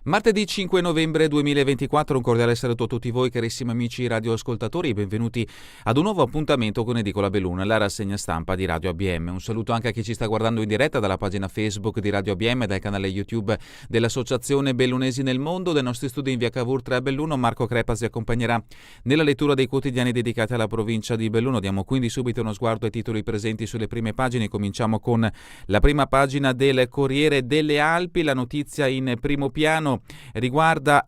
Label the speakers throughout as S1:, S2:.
S1: Martedì 5 novembre 2024, un cordiale saluto a tutti voi carissimi amici radioascoltatori e benvenuti ad un nuovo appuntamento con Edicola Belluno, la rassegna stampa di Radio ABM. Un saluto anche a chi ci sta guardando in diretta dalla pagina Facebook di Radio ABM, dal canale YouTube dell'Associazione Bellunesi nel Mondo. Dai nostri studi in via Cavour 3 a Belluno, Marco Crepa si accompagnerà nella lettura dei quotidiani dedicati alla provincia di Belluno. Diamo quindi subito uno sguardo ai titoli presenti sulle prime pagine. Cominciamo con la prima pagina del Corriere delle Alpi. La notizia in primo piano riguarda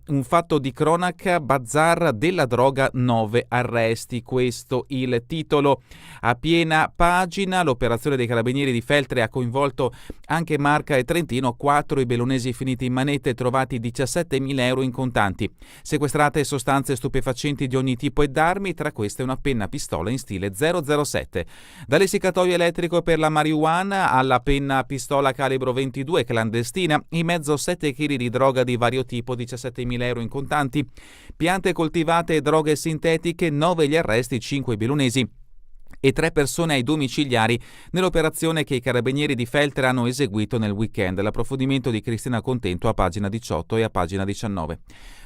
S1: un fatto di cronaca: bazar della droga, 9 arresti. Questo il titolo a piena pagina. L'operazione dei carabinieri di Feltre ha coinvolto anche Marca e Trentino. 4 i bellunesi finiti in manette, trovati 17.000 euro in contanti. Sequestrate sostanze stupefacenti di ogni tipo e d'armi, tra queste una penna pistola in stile 007. Dall'essiccatoio elettrico per la marijuana alla penna pistola calibro 22 clandestina, in mezzo 7 kg di droga di vario tipo, 17.000 euro in contanti. Piante coltivate e droghe sintetiche, 9 gli arresti, 5 i bellunesi e 3 persone ai domiciliari nell'operazione che i carabinieri di Feltre hanno eseguito nel weekend. L'approfondimento di Cristina Contento a pagina 18 e a pagina 19.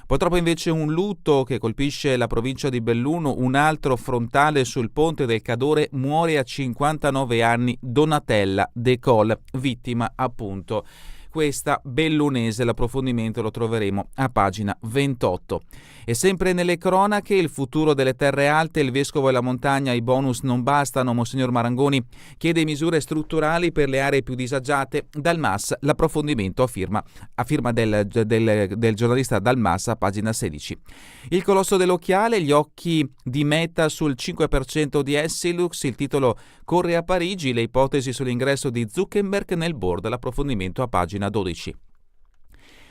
S1: Purtroppo invece un lutto che colpisce la provincia di Belluno, un altro frontale sul ponte del Cadore, muore a 59 anni Donatella De Col, vittima appunto questa bellunese. L'approfondimento lo troveremo a pagina 28. E sempre nelle cronache, il futuro delle terre alte, il vescovo e la montagna, i bonus non bastano. Monsignor Marangoni chiede misure strutturali per le aree più disagiate. Dal MAS, l'approfondimento a firma del giornalista Dal MAS a pagina 16. Il colosso dell'occhiale, gli occhi di Meta sul 5% di Essilux, il titolo corre a Parigi, le ipotesi sull'ingresso di Zuckerberg nel board. L'approfondimento a pagina 12.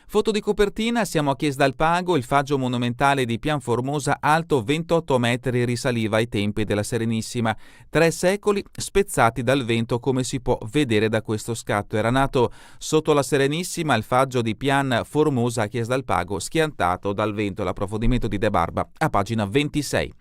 S1: Foto di copertina, siamo a Chies dal Pago, il faggio monumentale di Pian Formosa, alto 28 metri, risaliva ai tempi della Serenissima. 3 secoli spezzati dal vento, come si può vedere da questo scatto. Era nato sotto la Serenissima il faggio di Pian Formosa a Chies dal Pago, schiantato dal vento. L'approfondimento di De Barba a pagina 26.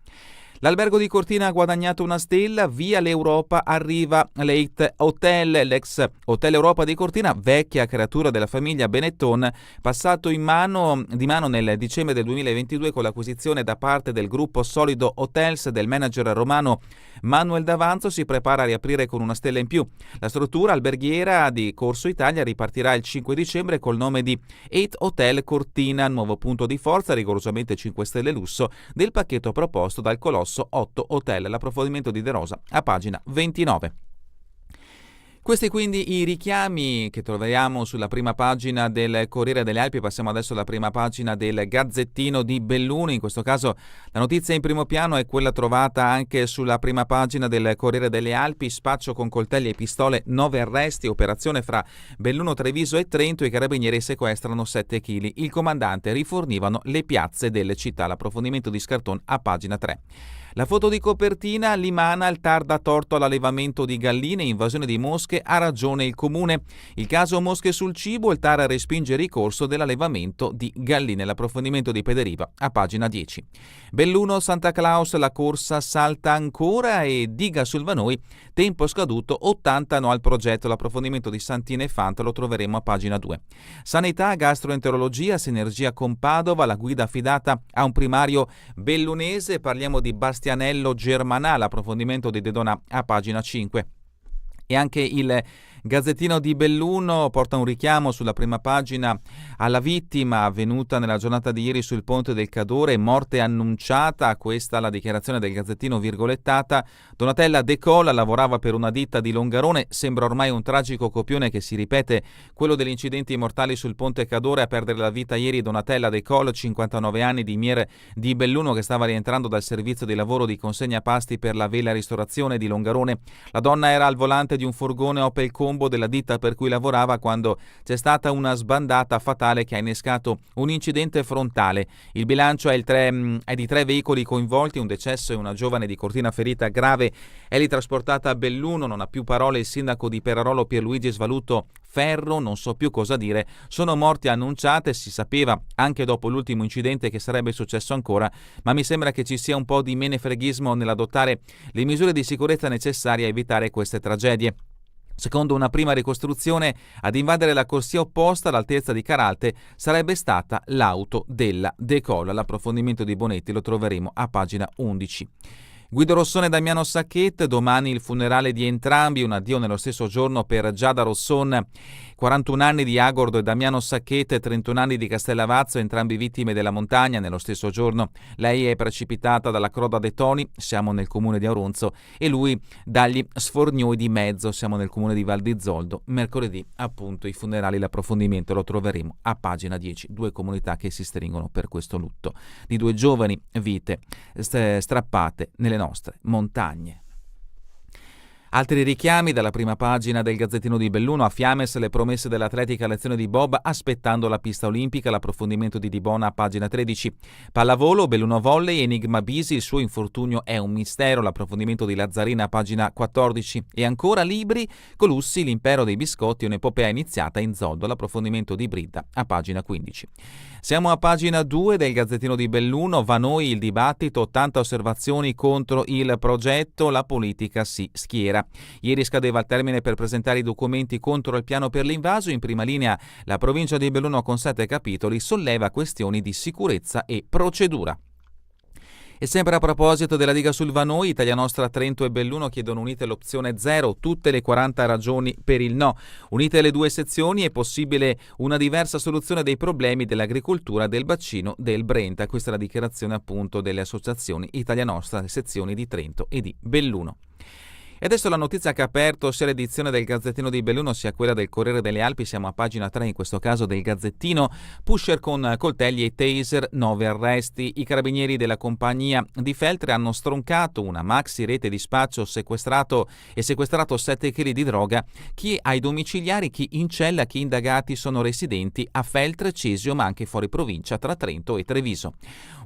S1: L'albergo di Cortina ha guadagnato una stella, via l'Europa arriva l'Eit Hotel, l'ex Hotel Europa di Cortina, vecchia creatura della famiglia Benetton, passato di mano nel dicembre del 2022 con l'acquisizione da parte del gruppo Solido Hotels del manager romano Manuel D'Avanzo. Si prepara a riaprire con una stella in più. La struttura alberghiera di Corso Italia ripartirà il 5 dicembre col nome di Eit Hotel Cortina, nuovo punto di forza, rigorosamente 5 stelle lusso, del pacchetto proposto dal colosso 8 Hotel. L'approfondimento di De Rosa a pagina 29. Questi quindi i richiami che troviamo sulla prima pagina del Corriere delle Alpi. Passiamo adesso alla prima pagina del Gazzettino di Belluno. In questo caso la notizia in primo piano è quella trovata anche sulla prima pagina del Corriere delle Alpi: spaccio con coltelli e pistole, 9 arresti, operazione fra Belluno, Treviso e Trento, i carabinieri sequestrano 7 kg. Il comandante, rifornivano le piazze delle città. L'approfondimento di Scarton a pagina 3. La foto di copertina, Limana, il TAR dà torto all'allevamento di galline, invasione di mosche, ha ragione il comune. Il caso mosche sul cibo, il TAR respinge il ricorso dell'allevamento di galline. L'approfondimento di Pederiva a pagina 10. Belluno, Santa Claus, la corsa salta ancora e diga sul Vanoi, tempo scaduto, 80 no al progetto. L'approfondimento di Santina e Fanta lo troveremo a pagina 2. Sanità, gastroenterologia, sinergia con Padova, la guida affidata a un primario bellunese. Parliamo di Bastianello Germanà. L'approfondimento di Dedona a pagina 5. E anche il Gazzettino di Belluno porta un richiamo sulla prima pagina alla vittima avvenuta nella giornata di ieri sul ponte del Cadore, morte annunciata. Questa la dichiarazione del Gazzettino virgolettata. Donatella De Cola lavorava per una ditta di Longarone. Sembra ormai un tragico copione che si ripete, quello degli incidenti mortali sul ponte Cadore. A perdere la vita ieri Donatella De Cola, 59 anni, di Miere di Belluno, che stava rientrando dal servizio di lavoro di consegna pasti per la Vela Ristorazione di Longarone. La donna era al volante di un furgone Opel Combo della ditta per cui lavorava quando c'è stata una sbandata fatale che ha innescato un incidente frontale. Il bilancio è di 3 veicoli coinvolti, un decesso e una giovane di Cortina ferita grave. È ritrasportata a Belluno. Non ha più parole il sindaco di Perarolo Pierluigi Svaluto Ferro, non so più cosa dire. Sono morti annunciate, si sapeva anche dopo l'ultimo incidente che sarebbe successo ancora, ma mi sembra che ci sia un po' di menefreghismo nell'adottare le misure di sicurezza necessarie a evitare queste tragedie. Secondo una prima ricostruzione, ad invadere la corsia opposta all'altezza di Caralte sarebbe stata l'auto della decolla. L'approfondimento di Bonetti lo troveremo a pagina 11. Guido Rossone e Damiano Sacchet, domani il funerale di entrambi, un addio nello stesso giorno per Giada Rosson, 41 anni di Agordo e Damiano Sacchet, 31 anni di Castellavazzo, entrambi vittime della montagna nello stesso giorno. Lei è precipitata dalla Croda dei Toni, siamo nel comune di Auronzo, e lui dagli Sfornioi di Mezzo, siamo nel comune di Val di Zoldo. Mercoledì, appunto, i funerali, l'approfondimento lo troveremo a pagina 10, due comunità che si stringono per questo lutto di due giovani vite strappate nelle nostre montagne. Altri richiami dalla prima pagina del Gazzettino di Belluno: a Fiames le promesse dell'atletica lezione di Bob aspettando la pista olimpica, l'approfondimento di Dibona a pagina 13. Pallavolo, Belluno Volley, Enigma Bisi, il suo infortunio è un mistero, l'approfondimento di Lazzarina a pagina 14. E ancora libri, Colussi, l'impero dei biscotti, un'epopea iniziata in Zoldo, l'approfondimento di Britta a pagina 15. Siamo a pagina 2 del Gazzettino di Belluno, va noi il dibattito, 80 osservazioni contro il progetto, la politica si schiera. Ieri scadeva il termine per presentare i documenti contro il piano per l'invaso, in prima linea la provincia di Belluno con 7 capitoli solleva questioni di sicurezza e procedura. E sempre a proposito della diga sul Vanoi, Italia Nostra, Trento e Belluno chiedono unite l'opzione 0, tutte le 40 ragioni per il no. Unite le due sezioni è possibile una diversa soluzione dei problemi dell'agricoltura del bacino del Brenta. Questa è la dichiarazione appunto delle associazioni Italia Nostra, le sezioni di Trento e di Belluno. E adesso la notizia che ha aperto sia l'edizione del Gazzettino di Belluno sia quella del Corriere delle Alpi, siamo a pagina 3 in questo caso del Gazzettino. Pusher con coltelli e taser, 9 arresti. I carabinieri della compagnia di Feltre hanno stroncato una maxi rete di spaccio sequestrato 7 kg di droga, chi ai domiciliari, chi in cella, chi indagati sono residenti a Feltre, Cesio ma anche fuori provincia tra Trento e Treviso.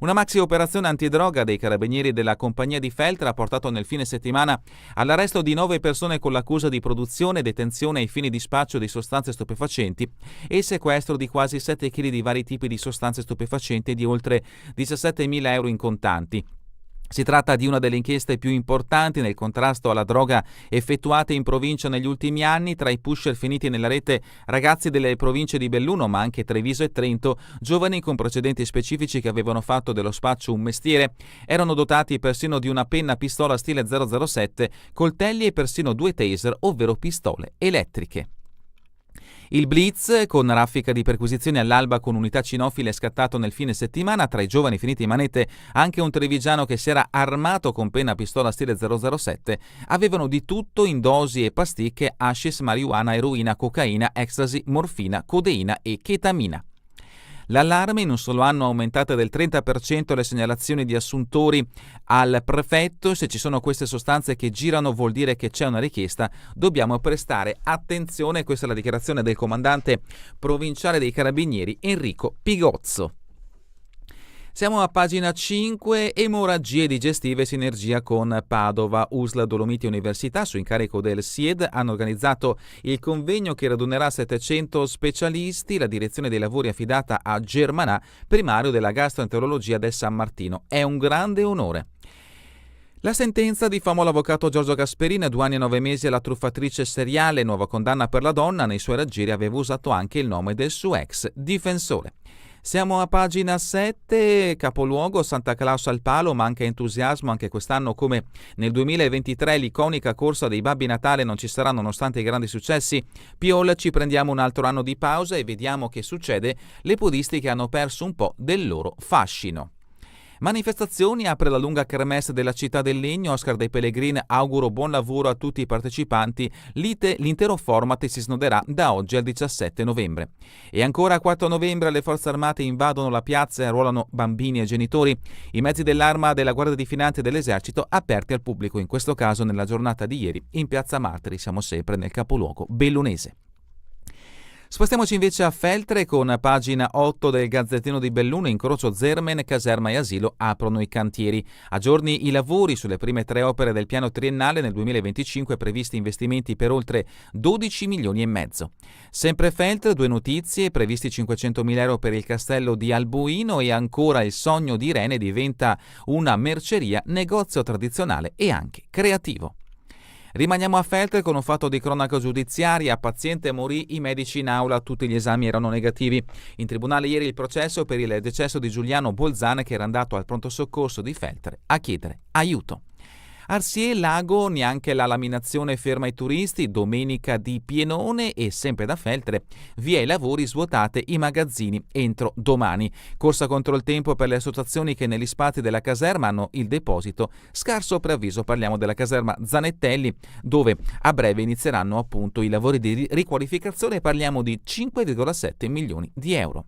S1: Una maxi operazione antidroga dei carabinieri della compagnia di Feltre ha portato nel fine settimana all'arresto di 9 persone con l'accusa di produzione e detenzione ai fini di spaccio di sostanze stupefacenti e il sequestro di quasi 7 kg di vari tipi di sostanze stupefacenti e di oltre 17.000 euro in contanti. Si tratta di una delle inchieste più importanti nel contrasto alla droga effettuate in provincia negli ultimi anni. Tra i pusher finiti nella rete ragazzi delle province di Belluno ma anche Treviso e Trento, giovani con precedenti specifici che avevano fatto dello spaccio un mestiere. Erano dotati persino di una penna pistola stile 007, coltelli e persino 2 taser, ovvero pistole elettriche. Il blitz, con raffica di perquisizioni all'alba con unità cinofile, è scattato nel fine settimana. Tra i giovani finiti in manette anche un trevigiano che si era armato con penna pistola stile 007. Avevano di tutto in dosi e pasticche: hashish, marijuana, eroina, cocaina, ecstasy, morfina, codeina e chetamina. L'allarme: in un solo anno aumentate del 30% le segnalazioni di assuntori al prefetto. Se ci sono queste sostanze che girano vuol dire che c'è una richiesta, dobbiamo prestare attenzione. Questa è la dichiarazione del comandante provinciale dei Carabinieri Enrico Pigozzo. Siamo a pagina 5, emorragie digestive, sinergia con Padova. USL Dolomiti Università, su incarico del SIED, hanno organizzato il convegno che radunerà 700 specialisti. La direzione dei lavori affidata a Germanà, primario della gastroenterologia del San Martino. È un grande onore. La sentenza diffamò l'avvocato Giorgio Gasperini, 2 anni e 9 mesi alla truffatrice seriale, nuova condanna per la donna. Nei suoi raggiri aveva usato anche il nome del suo ex difensore. Siamo a pagina 7, capoluogo Santa Claus al Palo, manca entusiasmo anche quest'anno come nel 2023, l'iconica corsa dei Babbi Natale non ci sarà nonostante i grandi successi. Piol, ci prendiamo un altro anno di pausa e vediamo che succede. Le podistiche hanno perso un po' del loro fascino. Manifestazioni, apre la lunga kermesse della Città del Legno. Oscar De Pellegrin, auguro buon lavoro a tutti i partecipanti. L'intero format si snoderà da oggi al 17 novembre. E ancora 4 novembre le forze armate invadono la piazza e arruolano bambini e genitori. I mezzi dell'arma della Guardia di Finanza e dell'Esercito aperti al pubblico, in questo caso nella giornata di ieri in Piazza Martiri, siamo sempre nel capoluogo bellunese. Spostiamoci invece a Feltre con pagina 8 del Gazzettino di Belluno. Incrocio Zermen, caserma e asilo aprono i cantieri. Aggiorni i lavori sulle prime 3 opere del piano triennale. Nel 2025 previsti investimenti per oltre 12 milioni e mezzo. Sempre Feltre, 2 notizie: previsti 500.000 euro per il castello di Albuino e ancora il sogno di Irene diventa una merceria, negozio tradizionale e anche creativo. Rimaniamo a Feltre con un fatto di cronaca giudiziaria. Paziente morì, i medici in aula, tutti gli esami erano negativi. In tribunale ieri il processo per il decesso di Giuliano Bolzan, che era andato al pronto soccorso di Feltre a chiedere aiuto. Arsier, Lago, neanche la laminazione ferma i turisti, domenica di pienone e sempre da Feltre, via i lavori, svuotate i magazzini entro domani. Corsa contro il tempo per le associazioni che negli spazi della caserma hanno il deposito. Scarso preavviso, parliamo della caserma Zanettelli, dove a breve inizieranno appunto i lavori di riqualificazione, parliamo di 5,7 milioni di euro.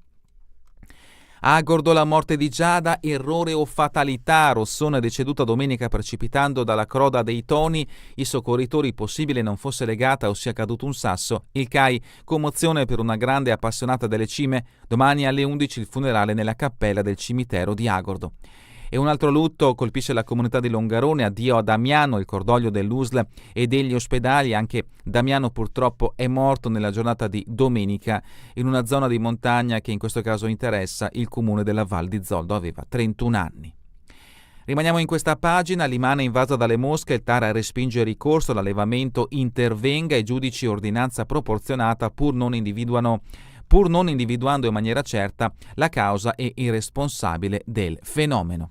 S1: Agordo, la morte di Giada, errore o fatalità. Rossona è deceduta domenica precipitando dalla croda dei Toni. I soccorritori, possibile non fosse legata o sia caduto un sasso. Il CAI, commozione per una grande appassionata delle cime. Domani alle 11 il funerale nella cappella del cimitero di Agordo. E un altro lutto colpisce la comunità di Longarone, addio a Damiano, il cordoglio dell'USL e degli ospedali. Anche Damiano purtroppo è morto nella giornata di domenica in una zona di montagna che in questo caso interessa il comune della Val di Zoldo, aveva 31 anni. Rimaniamo in questa pagina. Limana invasa dalle mosche, il TAR respinge il ricorso, l'allevamento intervenga, i giudici ordinanza proporzionata pur non individuando in maniera certa la causa e il responsabile del fenomeno.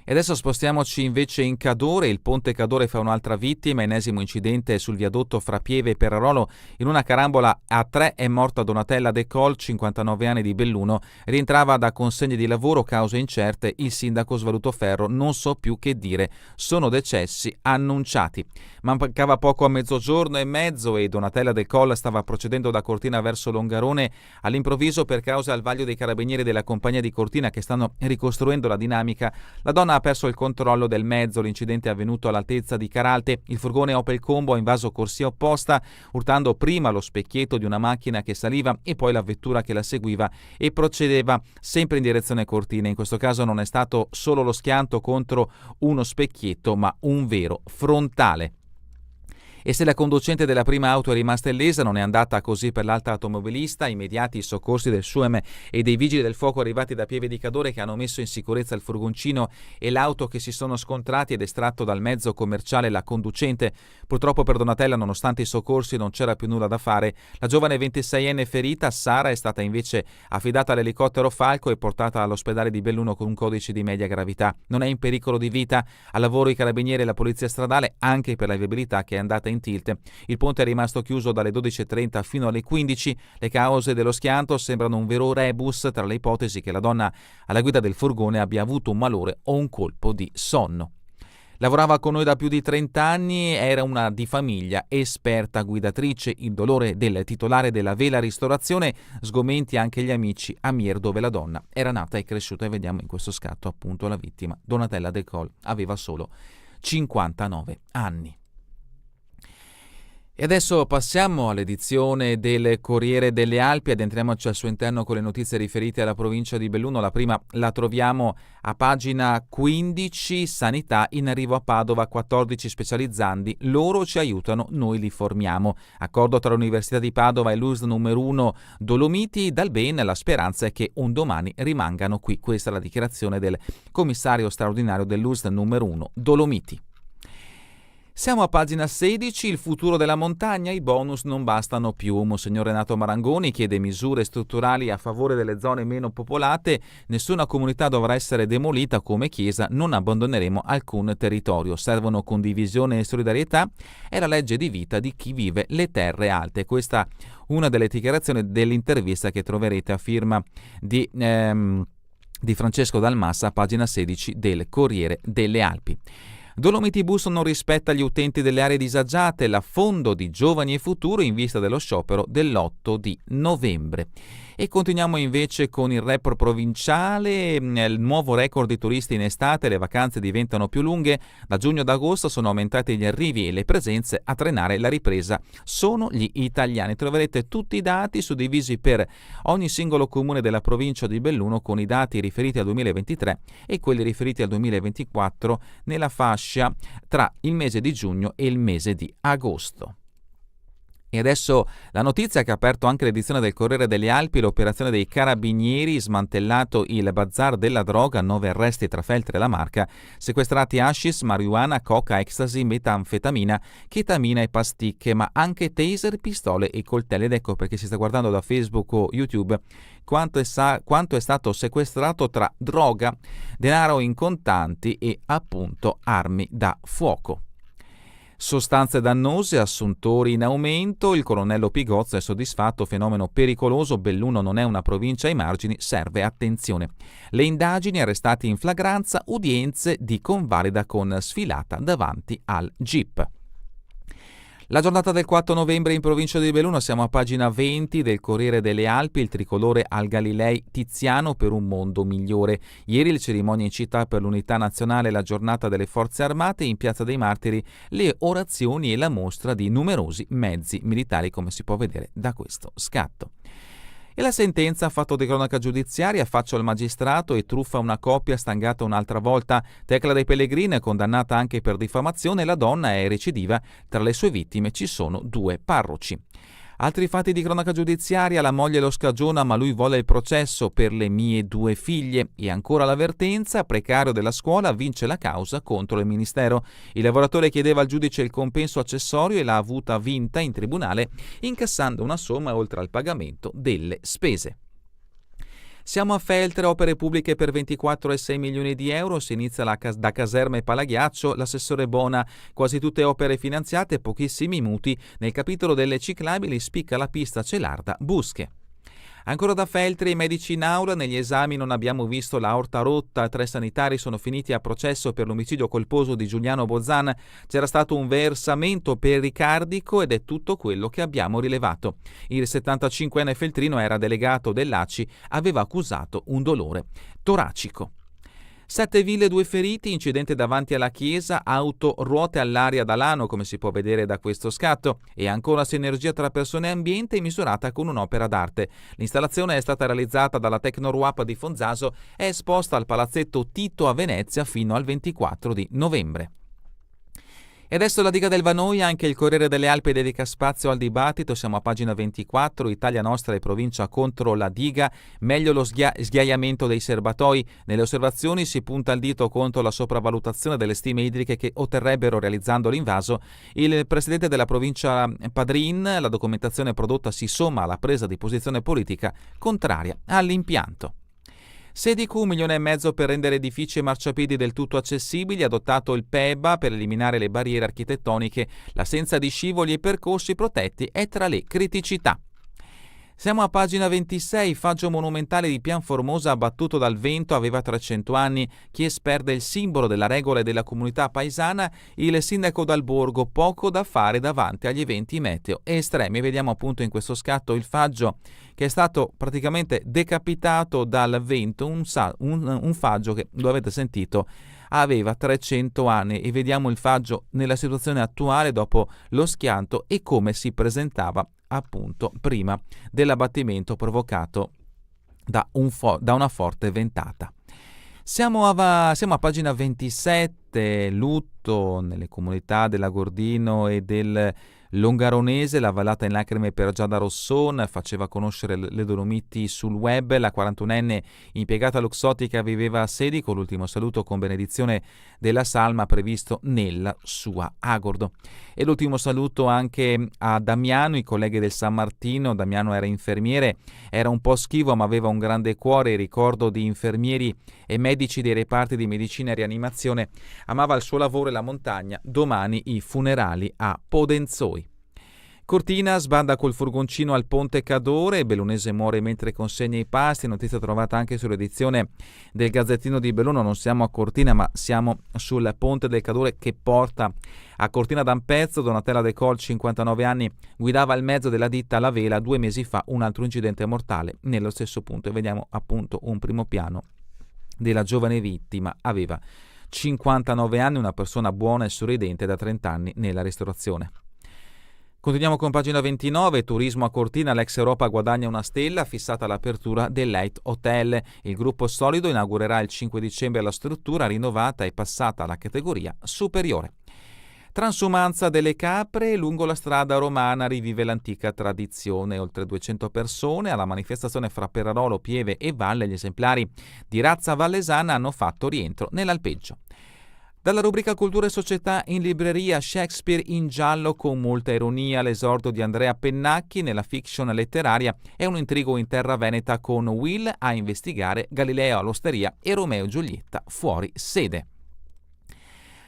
S1: E adesso spostiamoci invece in Cadore. Il ponte Cadore fa un'altra vittima, ennesimo incidente sul viadotto fra Pieve e Perarolo. In una carambola a 3 è morta Donatella De Col, 59 anni, di Belluno. Rientrava da consegne di lavoro, cause incerte. Il sindaco Svaluto Ferro: non so più che dire, sono decessi annunciati. Mancava poco a mezzogiorno e mezzo e Donatella De Col stava procedendo da Cortina verso Longarone. All'improvviso, per causa al vaglio dei carabinieri della compagnia di Cortina che stanno ricostruendo la dinamica, la donna ha perso il controllo del mezzo. L'incidente è avvenuto all'altezza di Caralte. Il furgone Opel Combo ha invaso corsia opposta, urtando prima lo specchietto di una macchina che saliva e poi la vettura che la seguiva e procedeva sempre in direzione Cortina. In questo caso non è stato solo lo schianto contro uno specchietto, ma un vero frontale. E se la conducente della prima auto è rimasta illesa, non è andata così per l'altra automobilista. Immediati i soccorsi del SUEM e dei vigili del fuoco arrivati da Pieve di Cadore, che hanno messo in sicurezza il furgoncino e l'auto, che si sono scontrati ed estratto dal mezzo commerciale la conducente. Purtroppo per Donatella, nonostante i soccorsi, non c'era più nulla da fare. La giovane 26enne ferita, Sara, è stata invece affidata all'elicottero Falco e portata all'ospedale di Belluno con un codice di media gravità. Non è in pericolo di vita. Al lavoro i carabinieri e la polizia stradale, anche per la viabilità che è andata in tilt. Il ponte è rimasto chiuso dalle 12:30 fino alle 15. Le cause dello schianto sembrano un vero rebus, tra le ipotesi che la donna alla guida del furgone abbia avuto un malore o un colpo di sonno. Lavorava con noi da più di 30 anni, era una di famiglia, esperta guidatrice. Il dolore del titolare della Vela Ristorazione, sgomenti anche gli amici a Mier, dove la donna era nata e cresciuta. E vediamo in questo scatto appunto la vittima, Donatella De Col, aveva solo 59 anni. E adesso passiamo all'edizione del Corriere delle Alpi, addentriamoci al suo interno con le notizie riferite alla provincia di Belluno. La prima la troviamo a pagina 15, sanità in arrivo a Padova, 14 specializzandi, loro ci aiutano, noi li formiamo. Accordo tra l'Università di Padova e l'USL numero 1 Dolomiti, dal bene, la speranza è che un domani rimangano qui. Questa è la dichiarazione del commissario straordinario dell'USL numero 1 Dolomiti. Siamo a pagina 16, il futuro della montagna, i bonus non bastano più. Monsignor Renato Marangoni chiede misure strutturali a favore delle zone meno popolate, nessuna comunità dovrà essere demolita, come Chiesa non abbandoneremo alcun territorio, servono condivisione e solidarietà, è la legge di vita di chi vive le terre alte. Questa una delle dichiarazioni dell'intervista che troverete a firma di Francesco Dalmassa, pagina 16 del Corriere delle Alpi. Dolomiti Bus non rispetta gli utenti delle aree disagiate, l'affondo di Giovani e Futuro in vista dello sciopero dell'8 di novembre. E continuiamo invece con il report provinciale, il nuovo record di turisti in estate, le vacanze diventano più lunghe, da giugno ad agosto sono aumentati gli arrivi e le presenze, a trainare la ripresa sono gli italiani. Troverete tutti i dati suddivisi per ogni singolo comune della provincia di Belluno, con i dati riferiti al 2023 e quelli riferiti al 2024 nella fascia tra il mese di giugno e il mese di agosto. E adesso la notizia che ha aperto anche l'edizione del Corriere delle Alpi, l'operazione dei carabinieri, smantellato il bazar della droga, 9 arresti tra Feltre e la Marca, sequestrati hashish, marijuana, coca, ecstasy, metanfetamina, chetamina e pasticche, ma anche taser, pistole e coltelli. Ed ecco perché si sta guardando da Facebook o YouTube quanto è stato sequestrato tra droga, denaro in contanti e appunto armi da fuoco. Sostanze dannose, assuntori in aumento, il colonnello Pigozzo è soddisfatto, fenomeno pericoloso, Belluno non è una provincia ai margini, serve attenzione. Le indagini, arrestati in flagranza, udienze di convalida con sfilata davanti al GIP. La giornata del 4 novembre in provincia di Belluno, siamo a pagina 20 del Corriere delle Alpi, il tricolore al Galilei Tiziano per un mondo migliore. Ieri le cerimonie in città per l'unità nazionale, la giornata delle forze armate, in Piazza dei Martiri le orazioni e la mostra di numerosi mezzi militari, come si può vedere da questo scatto. E la sentenza, fatto di cronaca giudiziaria, faccio al magistrato e truffa una coppia stangata un'altra volta. Tecla dei Pellegrini è condannata anche per diffamazione, la donna è recidiva, tra le sue vittime ci sono 2 parroci. Altri fatti di cronaca giudiziaria, la moglie lo scagiona ma lui vuole il processo per le mie 2 figlie. E ancora l'avvertenza, precario della scuola vince la causa contro il ministero. Il lavoratore chiedeva al giudice il compenso accessorio e l'ha avuta vinta in tribunale, incassando una somma oltre al pagamento delle spese. Siamo a Feltre, opere pubbliche per 24,6 milioni di euro, si inizia da Caserme Palaghiaccio, l'assessore Bona, quasi tutte opere finanziate, pochissimi mutui, nel capitolo delle ciclabili spicca la pista Celarda Busche. Ancora da Feltre, i medici in aula, negli esami non abbiamo visto l'aorta rotta, 3 sanitari sono finiti a processo per l'omicidio colposo di Giuliano Bozzan, c'era stato un versamento pericardico ed è tutto quello che abbiamo rilevato. Il 75enne feltrino era delegato dell'ACI, aveva accusato un dolore toracico. 7 ville, 2 feriti, incidente davanti alla chiesa, auto ruote all'aria da Lano, come si può vedere da questo scatto, e ancora sinergia tra persone e ambiente misurata con un'opera d'arte. L'installazione è stata realizzata dalla Tecnoruap di Fonzaso, è esposta al Palazzetto Tito a Venezia fino al 24 di novembre. E adesso la diga del Vanoia, anche il Corriere delle Alpi dedica spazio al dibattito, siamo a pagina 24, Italia Nostra e provincia contro la diga, meglio lo sghiaiamento dei serbatoi, nelle osservazioni si punta il dito contro la sopravvalutazione delle stime idriche che otterrebbero realizzando l'invaso, il presidente della provincia Padrin, la documentazione prodotta si somma alla presa di posizione politica contraria all'impianto. Sedicu, 1,5 milioni per rendere edifici e marciapiedi del tutto accessibili, adottato il PEBA per eliminare le barriere architettoniche, l'assenza di scivoli e percorsi protetti è tra le criticità. Siamo a pagina 26, faggio monumentale di Pianformosa abbattuto dal vento, aveva 300 anni, Chies perde il simbolo della regola e della comunità paesana, il sindaco dal borgo, poco da fare davanti agli eventi meteo estremi. Vediamo appunto in questo scatto il faggio che è stato praticamente decapitato dal vento, un faggio che, lo avete sentito, aveva 300 anni e vediamo il faggio nella situazione attuale dopo lo schianto e come si presentava appunto prima dell'abbattimento provocato da una forte ventata. Siamo a pagina 27, lutto nelle comunità della Gordino e del Longaronese, la vallata in lacrime per Giada Rosson, faceva conoscere le Dolomiti sul web, la 41enne impiegata luxottica viveva a Sedico, l'ultimo saluto con benedizione della salma previsto nella sua Agordo. E l'ultimo saluto anche a Damiano, i colleghi del San Martino. Damiano era infermiere, era un po' schivo ma aveva un grande cuore, ricordo di infermieri e medici dei reparti di medicina e rianimazione, amava il suo lavoro e la montagna, domani i funerali a Podenzoi. Cortina sbanda col furgoncino al Ponte Cadore, Bellunese muore mentre consegna i pasti, notizia trovata anche sull'edizione del Gazzettino di Belluno. Non siamo a Cortina ma siamo sul Ponte del Cadore che porta a Cortina d'Ampezzo. Donatella De Col, 59 anni, guidava il mezzo della ditta alla vela, 2 mesi fa un altro incidente mortale nello stesso punto e vediamo appunto un primo piano della giovane vittima, aveva 59 anni, una persona buona e sorridente da 30 anni nella ristorazione. Continuiamo con pagina 29, turismo a Cortina, l'ex Europa guadagna una stella, fissata l'apertura del Light Hotel. Il gruppo Solido inaugurerà il 5 dicembre la struttura rinnovata e passata alla categoria superiore. Transumanza delle capre lungo la strada romana rivive l'antica tradizione. Oltre 200 persone alla manifestazione fra Perarolo, Pieve e Valle. Gli esemplari di razza vallesana hanno fatto rientro nell'alpeggio. Dalla rubrica Cultura e Società in libreria, Shakespeare in giallo con molta ironia, l'esordio di Andrea Pennacchi nella fiction letteraria è un intrigo in terra veneta con Will a investigare Galileo all'osteria e Romeo e Giulietta fuori sede.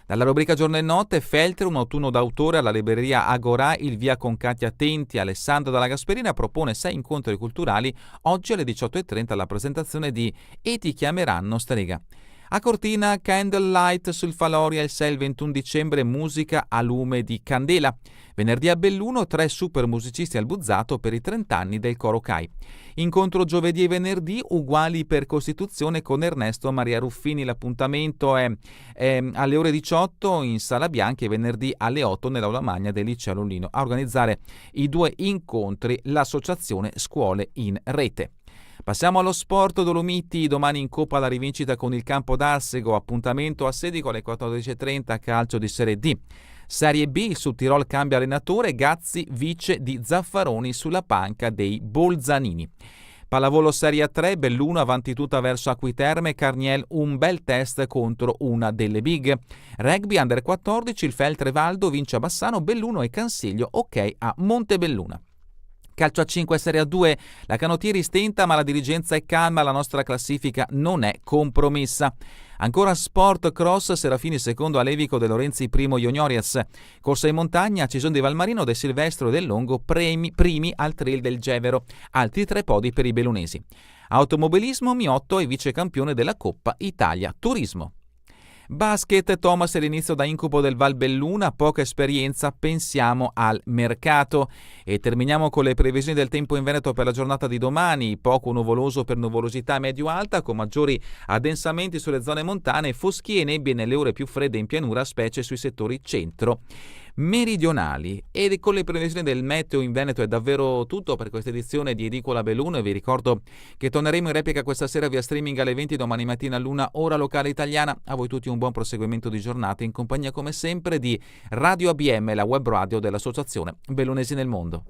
S1: Dalla rubrica Giorno e Notte, Feltre, un autunno d'autore alla libreria Agorà, il via con Katia Tenti. Alessandro Dalla Gasperina propone 6 incontri culturali oggi alle 18:30 alla presentazione di E ti chiameranno strega. A Cortina, Candlelight sul Faloria il 6 e il 21 dicembre, musica a lume di candela. Venerdì a Belluno 3 super musicisti al Buzzato per i 30 anni del Coro CAI. Incontro giovedì e venerdì uguali per Costituzione con Ernesto Maria Ruffini. L'appuntamento è alle ore 18 in Sala Bianchi e venerdì alle 8 nell'Aula Magna del Liceo Lollino. A organizzare i 2 incontri l'associazione Scuole in Rete. Passiamo allo sport. Dolomiti domani in Coppa la rivincita con il Campo d'Arsego, appuntamento a Sedico alle 14:30, calcio di Serie D. Serie B, il Sud Tirol cambia allenatore, Gazzi vice di Zaffaroni sulla panca dei Bolzanini. Pallavolo Serie A3, Belluno avanti tutta verso Acquiterme, Carniel un bel test contro una delle big. Rugby Under 14, il Feltre Valdo vince a Bassano, Belluno e Cansiglio ok a Montebelluna. Calcio a 5 Serie A2, la Canottieri stenta ma la dirigenza è calma, la nostra classifica non è compromessa. Ancora sport cross, Serafini secondo a Levico, De Lorenzi primo Juniores. Corsa in montagna, Cisone di Valmarino, De Silvestro e Del Longo primi al Trail del Gevero, altri 3 podi per i bellunesi. Automobilismo, Miotto è vice campione della Coppa Italia Turismo. Basket, Thomas è l'inizio da incubo del Valbelluna, poca esperienza, pensiamo al mercato. E terminiamo con le previsioni del tempo in Veneto per la giornata di domani, poco nuvoloso per nuvolosità medio-alta, con maggiori addensamenti sulle zone montane, foschie e nebbie nelle ore più fredde in pianura, specie sui settori centro meridionali. E con le previsioni del meteo in Veneto è davvero tutto per questa edizione di Edicola Belluno, e vi ricordo che torneremo in replica questa sera via streaming alle 20 domani mattina all'1 ora locale italiana. A voi tutti un buon proseguimento di giornata in compagnia come sempre di Radio ABM, la web radio dell'Associazione Bellunesi nel Mondo.